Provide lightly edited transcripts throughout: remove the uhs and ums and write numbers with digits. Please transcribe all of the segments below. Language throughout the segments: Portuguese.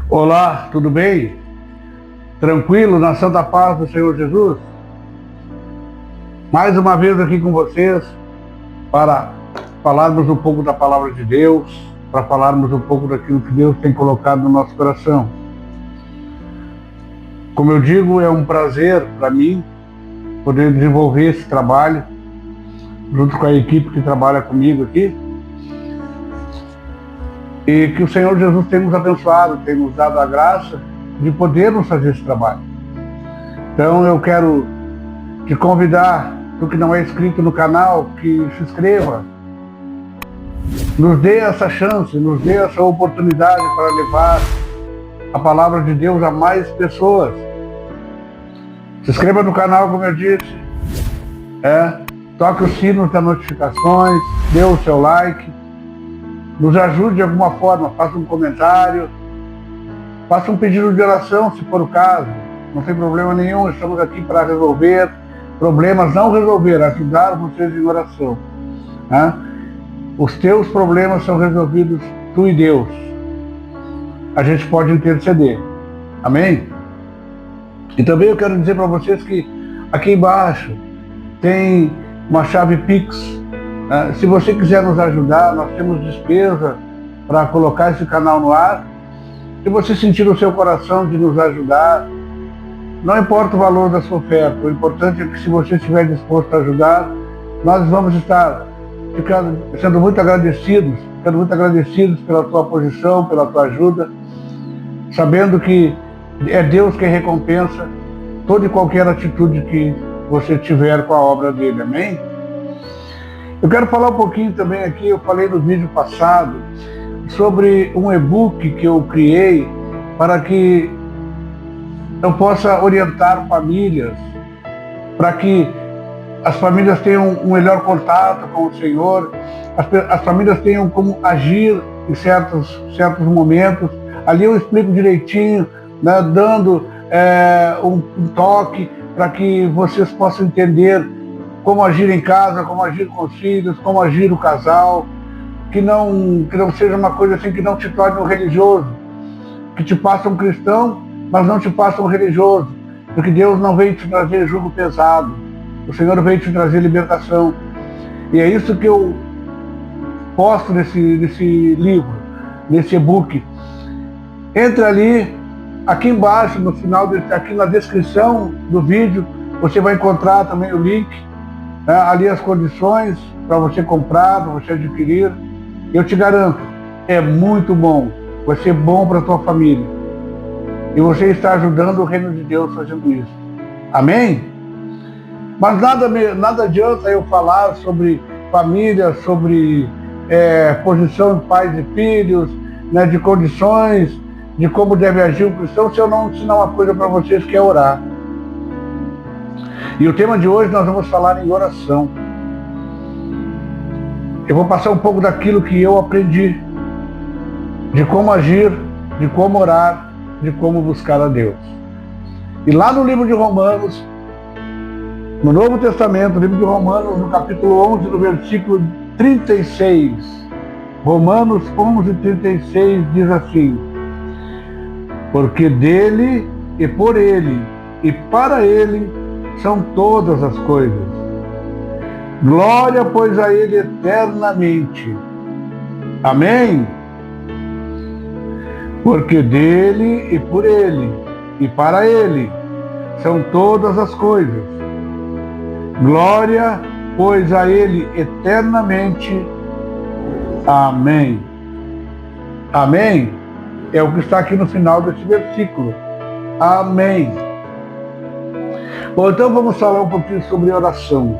Olá, tudo bem? Tranquilo, na santa paz do Senhor Jesus? Mais uma vez aqui com vocês para falarmos um pouco da palavra de Deus, para falarmos um pouco daquilo que Deus tem colocado no nosso coração. Como eu digo, é um prazer para mim poder desenvolver esse trabalho junto com a equipe que trabalha comigo aqui. E que o Senhor Jesus tem nos abençoado, tem nos dado a graça de podermos fazer esse trabalho. Então eu quero te convidar, tu que não é inscrito no canal, que se inscreva. Nos dê essa chance, nos dê essa oportunidade para levar a palavra de Deus a mais pessoas. Se inscreva no canal, como eu disse. Toque o sino das notificações, dê o seu like. Nos ajude de alguma forma, faça um comentário, faça um pedido de oração, se for o caso. Não tem problema nenhum, estamos aqui para resolver problemas, não resolver, ajudar vocês em oração. Os teus problemas são resolvidos, tu e Deus. A gente pode interceder. Amém? E também eu quero dizer para vocês que aqui embaixo tem uma chave Pix. Se você quiser nos ajudar, nós temos despesa para colocar esse canal no ar. Se você sentir no seu coração de nos ajudar, não importa o valor da sua oferta, o importante é que se você estiver disposto a ajudar, nós vamos estar sendo muito agradecidos pela tua posição, pela tua ajuda, sabendo que é Deus quem recompensa toda e qualquer atitude que você tiver com a obra dele. Amém? Eu quero falar um pouquinho também aqui, eu falei no vídeo passado, sobre um e-book que eu criei para que eu possa orientar famílias, para que as famílias tenham um melhor contato com o Senhor, as famílias tenham como agir em certos momentos. Ali eu explico direitinho, dando um toque para que vocês possam entender como agir em casa, como agir com os filhos, como agir o casal, que não seja uma coisa assim que não te torne um religioso, que te faça um cristão, mas não te faça um religioso, porque Deus não veio te trazer jugo pesado, o Senhor veio te trazer libertação. E é isso que eu posto nesse livro, nesse e-book. Entre ali, aqui embaixo, no final, aqui na descrição do vídeo, você vai encontrar também o link, ali as condições para você comprar, para você adquirir. Eu te garanto, é muito bom, vai ser bom para a tua família. E você está ajudando o reino de Deus fazendo isso. Amém? Mas nada adianta eu falar sobre família, sobre posição de pais e filhos, de condições, de como deve agir o cristão, se eu não ensinar uma coisa para vocês que é orar. E o tema de hoje nós vamos falar em oração. Eu vou passar um pouco daquilo que eu aprendi, de como agir, de como orar, de como buscar a Deus. E lá no livro de Romanos, no Novo Testamento, livro de Romanos, no capítulo 11, no versículo 36, Romanos 11, 36 diz assim: porque dele e por ele e para ele são todas as coisas. Glória, pois, a ele eternamente. Amém? Porque dele e por ele e para ele são todas as coisas. Glória, pois, a ele eternamente. Amém. Amém? É o que está aqui no final desse versículo. Amém. Bom, então vamos falar um pouquinho sobre oração.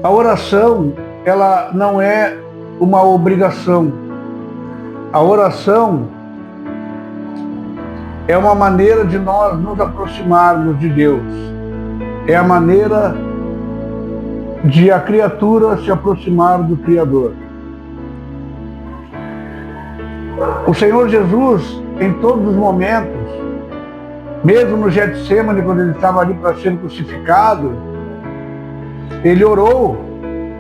A oração, ela não é uma obrigação. A oração é uma maneira de nós nos aproximarmos de Deus. É a maneira de a criatura se aproximar do Criador. O Senhor Jesus, em todos os momentos, mesmo no Getsêmani, quando ele estava ali para ser crucificado, ele orou.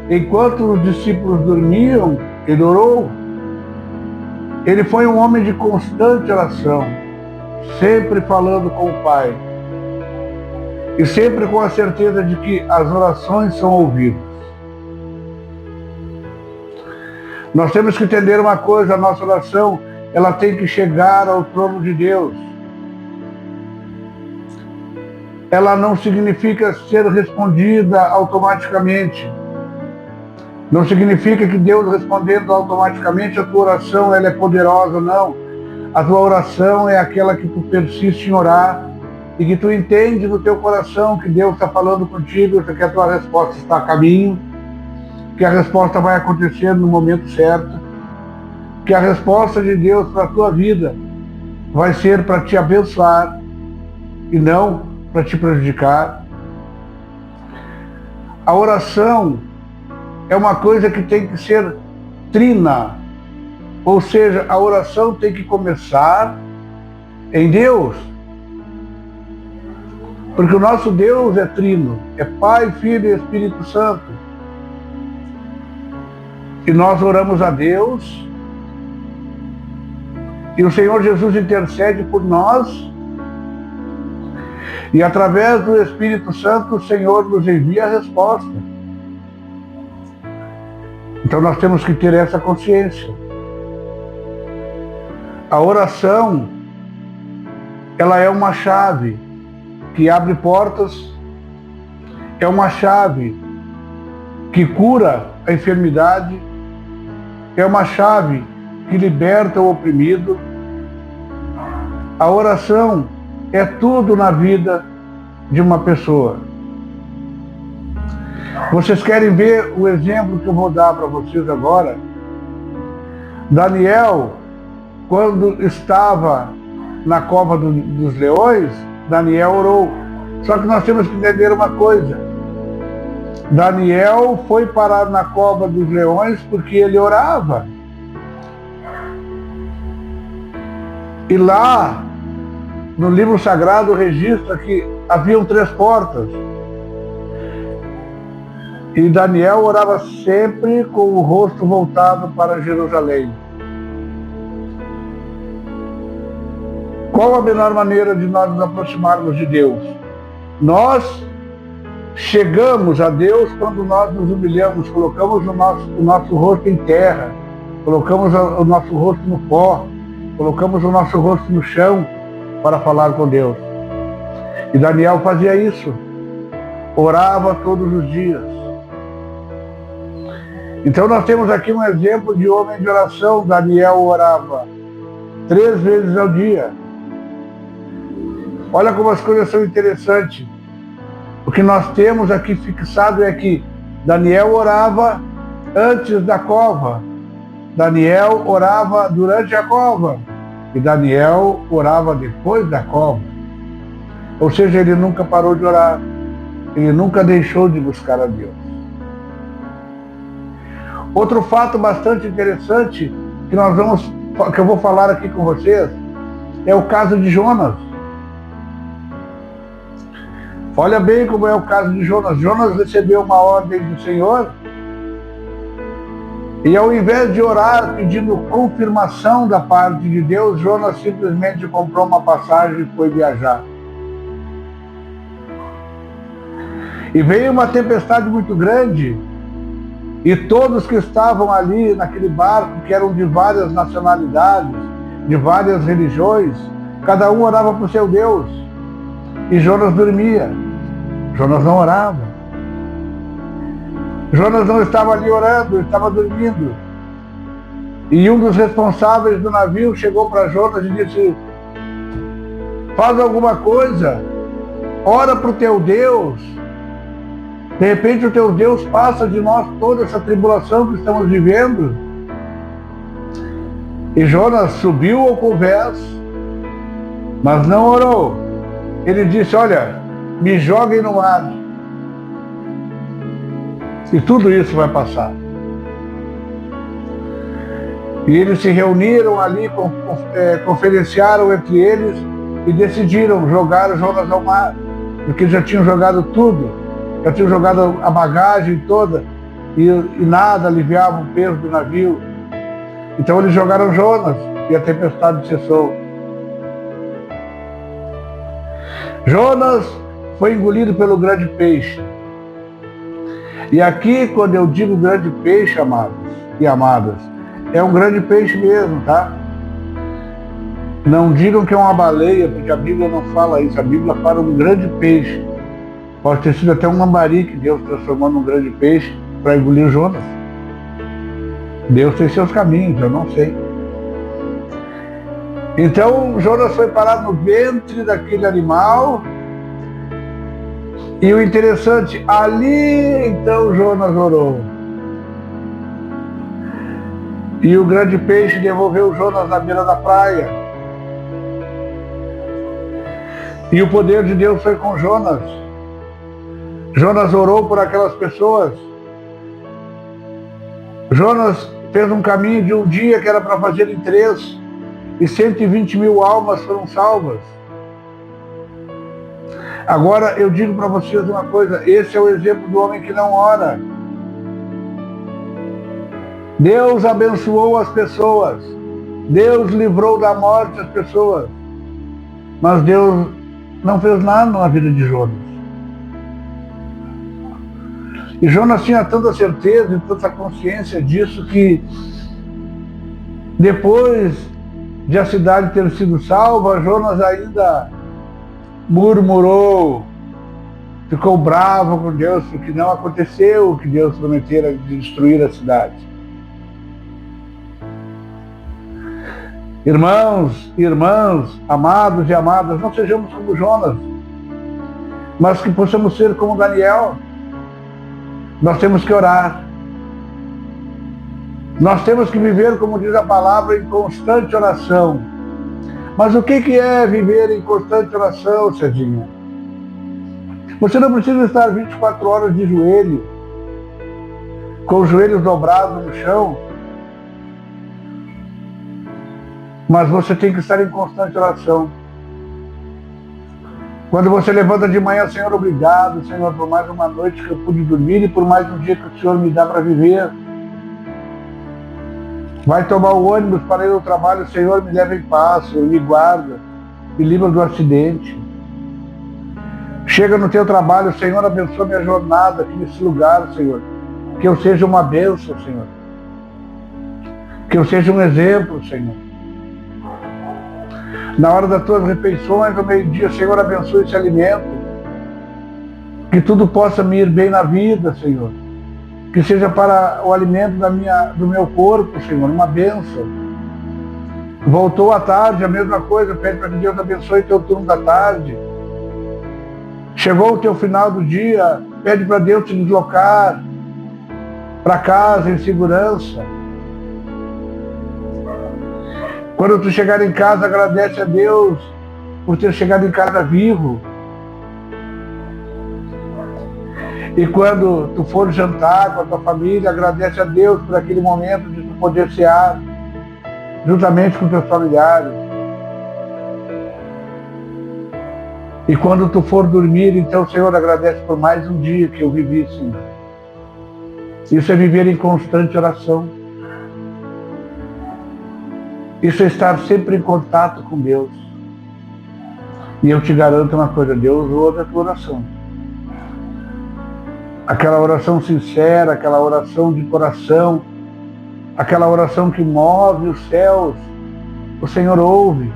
Enquanto os discípulos dormiam, ele orou. Ele foi um homem de constante oração, sempre falando com o Pai. E sempre com a certeza de que as orações são ouvidas. Nós temos que entender uma coisa, a nossa oração, ela tem que chegar ao trono de Deus. Ela não significa ser respondida automaticamente. Não significa que Deus respondendo automaticamente a tua oração ela é poderosa, não. A tua oração é aquela que tu persiste em orar e que tu entende no teu coração que Deus está falando contigo, que a tua resposta está a caminho, que a resposta vai acontecer no momento certo, que a resposta de Deus para a tua vida vai ser para te abençoar e não para te prejudicar. A oração é uma coisa que tem que ser trina, ou seja, a oração tem que começar em Deus, porque o nosso Deus é trino, é Pai, Filho e Espírito Santo. E nós oramos a Deus, e o Senhor Jesus intercede por nós, e através do Espírito Santo o Senhor nos envia a resposta. Então nós temos que ter essa consciência. A oração, ela é uma chave que abre portas, é uma chave que cura a enfermidade, é uma chave que liberta o oprimido. A oração é tudo na vida de uma pessoa. Vocês querem ver o exemplo que eu vou dar para vocês agora? Daniel, quando estava na cova dos leões, Daniel orou. Só que nós temos que entender uma coisa. Daniel foi parar na cova dos leões porque ele orava. E lá, no livro sagrado, registra que haviam 3 portas. E Daniel orava sempre com o rosto voltado para Jerusalém. Qual a melhor maneira de nós nos aproximarmos de Deus? Nós chegamos a Deus quando nós nos humilhamos, colocamos o nosso rosto em terra, colocamos o nosso rosto no pó, colocamos o nosso rosto no chão para falar com Deus. E Daniel fazia isso, orava todos os dias. Então nós temos aqui um exemplo de homem de oração. Daniel orava 3 vezes ao dia. Olha como as coisas são interessantes. O que nós temos aqui fixado é que Daniel orava antes da cova, Daniel orava durante a cova e Daniel orava depois da cova. Ou seja, ele nunca parou de orar, ele nunca deixou de buscar a Deus. Outro fato bastante interessante que eu vou falar aqui com vocês é o caso de Jonas. Olha bem como é o caso de Jonas. Jonas recebeu uma ordem do Senhor e ao invés de orar pedindo confirmação da parte de Deus, Jonas simplesmente comprou uma passagem e foi viajar. E veio uma tempestade muito grande e todos que estavam ali naquele barco, que eram de várias nacionalidades, de várias religiões, cada um orava para o seu Deus. E Jonas dormia. Jonas não orava. Jonas não estava ali orando, ele estava dormindo. E um dos responsáveis do navio chegou para Jonas e disse: faz alguma coisa, ora para o teu Deus. De repente o teu Deus passa de nós toda essa tribulação que estamos vivendo. E Jonas subiu ao convés, mas não orou. Ele disse: olha, me joguem no mar e tudo isso vai passar. E eles se reuniram ali, conferenciaram entre eles e decidiram jogar Jonas ao mar, porque já tinham jogado tudo, já tinham jogado a bagagem toda e nada aliviava o peso do navio. Então eles jogaram Jonas e a tempestade cessou. Jonas foi engolido pelo grande peixe. E aqui, quando eu digo grande peixe, amados e amadas, é um grande peixe mesmo, tá? Não digam que é uma baleia, porque a Bíblia não fala isso. A Bíblia fala um grande peixe. Pode ter sido até um lambari que Deus transformou num grande peixe para engolir Jonas. Deus tem seus caminhos, eu não sei. Então Jonas foi parar no ventre daquele animal. E o interessante, ali então Jonas orou. E o grande peixe devolveu Jonas na beira da praia. E o poder de Deus foi com Jonas. Jonas orou por aquelas pessoas. Jonas fez um caminho de um dia que era para fazer em 3, e 120 mil almas foram salvas. Agora eu digo para vocês uma coisa, esse é o exemplo do homem que não ora. Deus abençoou as pessoas, Deus livrou da morte as pessoas, mas Deus não fez nada na vida de Jonas. E Jonas tinha tanta certeza e tanta consciência disso que depois de a cidade ter sido salva, Jonas ainda murmurou, ficou bravo com Deus porque não aconteceu o que Deus prometera de destruir a cidade. Irmãos, irmãs, amados e amadas, não sejamos como Jonas, mas que possamos ser como Daniel. Nós temos que orar. Nós temos que viver, como diz a palavra, em constante oração. Mas o que é viver em constante oração, Cezinha? Você não precisa estar 24 horas de joelho, com os joelhos dobrados no chão, mas você tem que estar em constante oração. Quando você levanta de manhã, Senhor, obrigado, Senhor, por mais uma noite que eu pude dormir e por mais um dia que o Senhor me dá para viver. Vai tomar o ônibus para ir ao trabalho, Senhor, me leva em paz, Senhor, me guarda, me livra do acidente. Chega no teu trabalho, Senhor, abençoa minha jornada aqui nesse lugar, Senhor. Que eu seja uma bênção, Senhor. Que eu seja um exemplo, Senhor. Na hora das tuas refeições, ao meio-dia, Senhor, abençoe esse alimento. Que tudo possa me ir bem na vida, Senhor. Que seja para o alimento do meu corpo, Senhor, uma bênção. Voltou à tarde, a mesma coisa, pede para que Deus abençoe teu turno da tarde. Chegou o teu final do dia, pede para Deus te deslocar para casa em segurança. Quando tu chegar em casa, agradece a Deus por ter chegado em casa vivo. E quando tu for jantar com a tua família, agradece a Deus por aquele momento de tu poder cear juntamente com teus familiares. E quando tu for dormir, então, Senhor, agradece por mais um dia que eu vivi, Senhor. Isso é viver em constante oração. Isso é estar sempre em contato com Deus. E eu te garanto uma coisa, Deus ouve a tua oração. Aquela oração sincera, aquela oração de coração, aquela oração que move os céus, o Senhor ouve.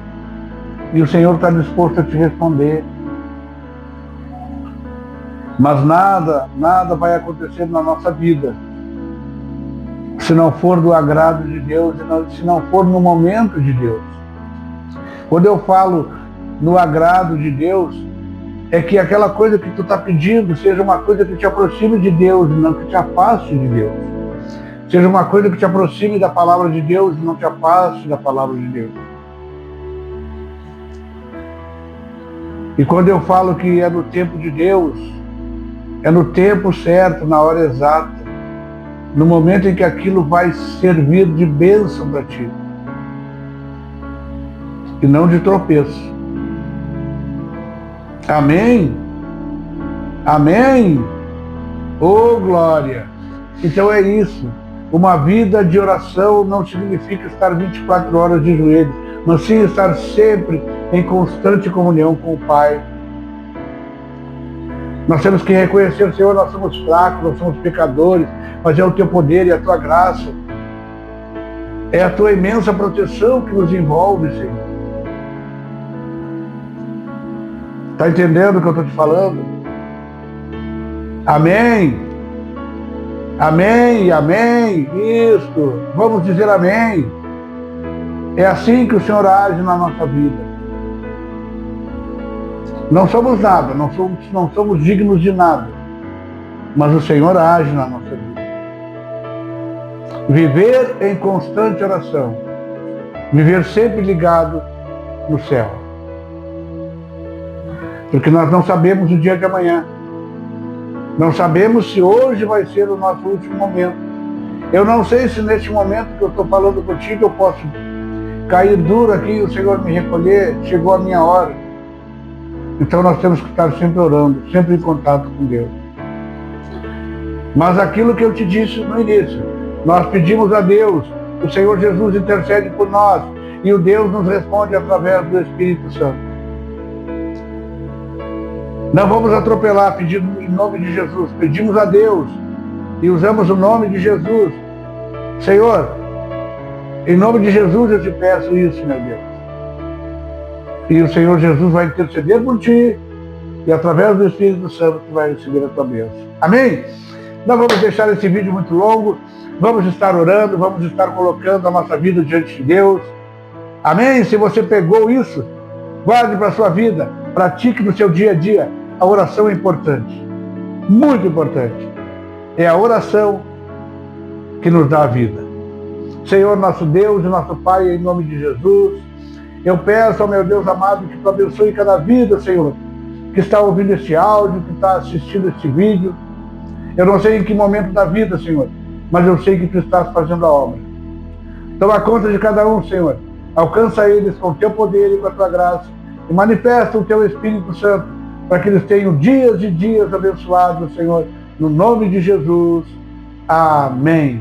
E o Senhor está disposto a te responder. Mas nada vai acontecer na nossa vida se não for do agrado de Deus, se não for no momento de Deus. Quando eu falo no agrado de Deus, é que aquela coisa que tu está pedindo seja uma coisa que te aproxime de Deus e não que te afaste de Deus. Seja uma coisa que te aproxime da palavra de Deus e não te afaste da palavra de Deus. E quando eu falo que é no tempo de Deus, é no tempo certo, na hora exata, no momento em que aquilo vai servir de bênção para ti. E não de tropeço. Amém? Amém? Oh, glória! Então é isso. Uma vida de oração não significa estar 24 horas de joelhos, mas sim estar sempre em constante comunhão com o Pai. Nós temos que reconhecer, Senhor, nós somos fracos, nós somos pecadores, mas é o Teu poder e a Tua graça. É a Tua imensa proteção que nos envolve, Senhor. Está entendendo o que eu estou te falando? Amém? Amém, amém. Isto. Vamos dizer amém. É assim que o Senhor age na nossa vida. Não somos nada, não somos dignos de nada, mas o Senhor age na nossa vida. Viver em constante oração, viver sempre ligado no céu. Porque nós não sabemos o dia de amanhã. Não sabemos se hoje vai ser o nosso último momento. Eu não sei se neste momento que eu estou falando contigo eu posso cair duro aqui e o Senhor me recolher, chegou a minha hora. Então nós temos que estar sempre orando, sempre em contato com Deus. Mas aquilo que eu te disse no início, nós pedimos a Deus, o Senhor Jesus intercede por nós e o Deus nos responde através do Espírito Santo. Não vamos atropelar, pedindo em nome de Jesus. Pedimos a Deus e usamos o nome de Jesus. Senhor, em nome de Jesus eu te peço isso, meu Deus. E o Senhor Jesus vai interceder por ti e através do Espírito Santo tu vai receber a tua bênção. Amém? Não vamos deixar esse vídeo muito longo. Vamos estar orando, vamos estar colocando a nossa vida diante de Deus. Amém? Se você pegou isso, guarde para a sua vida. Pratique no seu dia a dia. A oração é importante. Muito importante. É a oração que nos dá a vida. Senhor, nosso Deus e nosso Pai, em nome de Jesus, eu peço ao meu Deus amado que tu abençoe cada vida, Senhor, que está ouvindo este áudio, que está assistindo este vídeo. Eu não sei em que momento da vida, Senhor, mas eu sei que tu estás fazendo a obra. Toma conta de cada um, Senhor. Alcança eles com o teu poder e com a tua graça e manifesta o teu Espírito Santo para que eles tenham dias e dias abençoados, Senhor, no nome de Jesus. Amém.